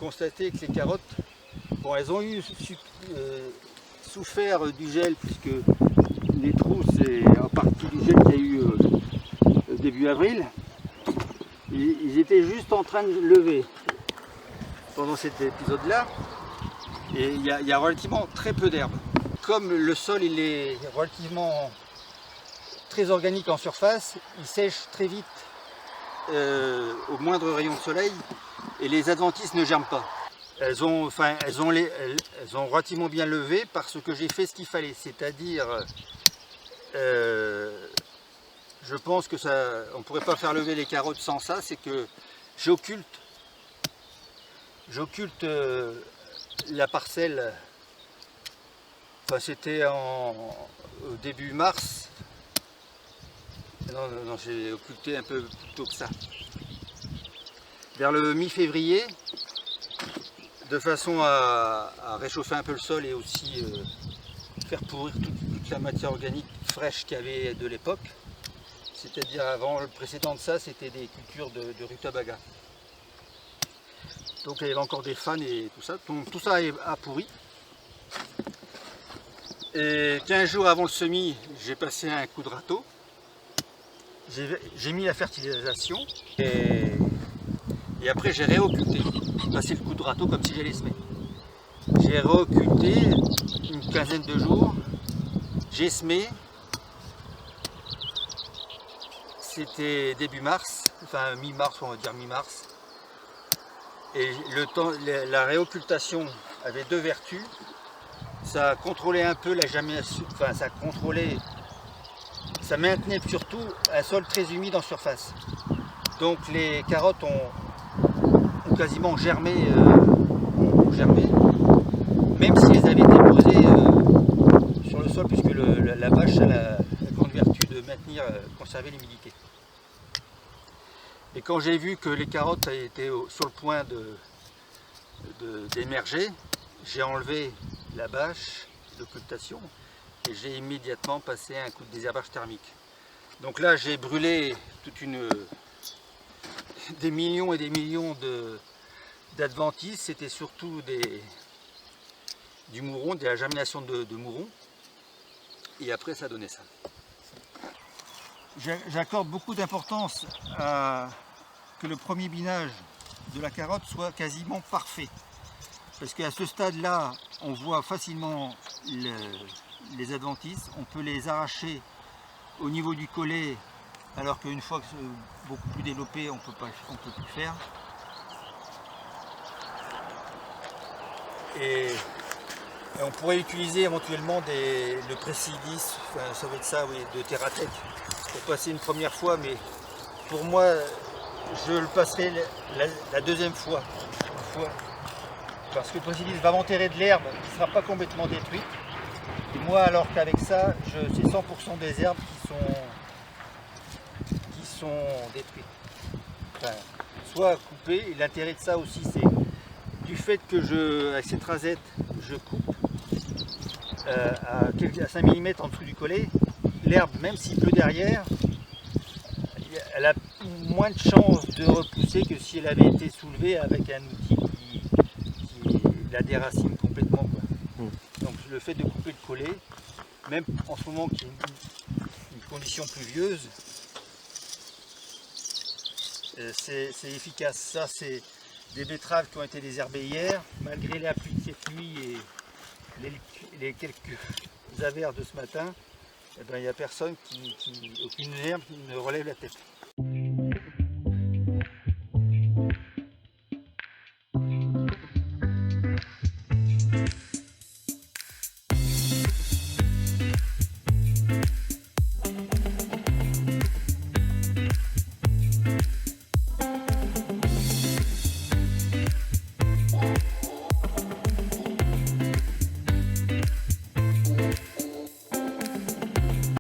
constaté que les carottes, bon, elles ont souffert du gel, puisque les trous, c'est en partie du gel qu'il y a eu début avril. Ils étaient juste en train de lever pendant cet épisode-là, et il y a relativement très peu d'herbe. Comme le sol il est relativement très organique en surface, il sèche très vite au moindre rayon de soleil, et les adventices ne germent pas. Elles ont relativement bien levé parce que j'ai fait ce qu'il fallait, c'est-à-dire je pense que on ne pourrait pas faire lever les carottes sans ça, c'est que j'occulte la parcelle. Enfin, c'était au début mars. Non, j'ai occulté un peu plus tôt que ça. Vers le mi-février, de façon à réchauffer un peu le sol et aussi faire pourrir toute la matière organique fraîche qu'il y avait de l'époque. C'est-à-dire avant, le précédent de ça, c'était des cultures de rutabaga. Donc il y avait encore des fans et tout ça. Donc tout ça a pourri. Et 15 jours avant le semis, j'ai passé un coup de râteau. J'ai mis la fertilisation et après j'ai réocculté. J'ai passé le coup de râteau comme si j'allais semer. J'ai réocculté une quinzaine de jours. J'ai semé. C'était début mars, enfin mi-mars, on va dire mi-mars. Et la réoccultation avait deux vertus. Ça contrôlait un peu la germination, enfin ça maintenait surtout un sol très humide en surface. Donc les carottes ont quasiment germé, même si elles avaient été posées sur le sol, puisque la bâche a la grande vertu de conserver l'humidité. Et quand j'ai vu que les carottes étaient sur le point d'émerger, j'ai enlevé la bâche d'occultation et j'ai immédiatement passé un coup de désherbage thermique. Donc là j'ai brûlé des millions et des millions d'adventices. C'était surtout du mouron, de la germination de mouron, et après ça donnait ça. J'accorde beaucoup d'importance à que le premier binage de la carotte soit quasiment parfait. Parce qu'à ce stade-là, on voit facilement les adventices, on peut les arracher au niveau du collet, alors qu'une fois que c'est beaucoup plus développé, on ne peut plus faire. Et on pourrait utiliser éventuellement le Pressilice, enfin, ça va être ça, oui, de TerraTech, pour passer une première fois, mais pour moi, je le passerai la deuxième fois. Parce que le Pressilice va m'enterrer de l'herbe qui ne sera pas complètement détruite. Et moi, alors qu'avec ça, c'est 100% des herbes qui sont détruites. Enfin, soit coupées. Et l'intérêt de ça aussi, c'est du fait que avec cette rasette, je coupe à 5 mm en dessous du collet. L'herbe, même s'il pleut derrière, elle a moins de chances de repousser que si elle avait été soulevée avec un outil qui la déracine complètement, quoi. Donc le fait de couper le collet, même en ce moment qui est une condition pluvieuse, c'est efficace. Ça, c'est des betteraves qui ont été désherbées hier, malgré la pluie de cette nuit et les quelques averses de ce matin. Il n'y a personne aucune herbe ne relève la tête.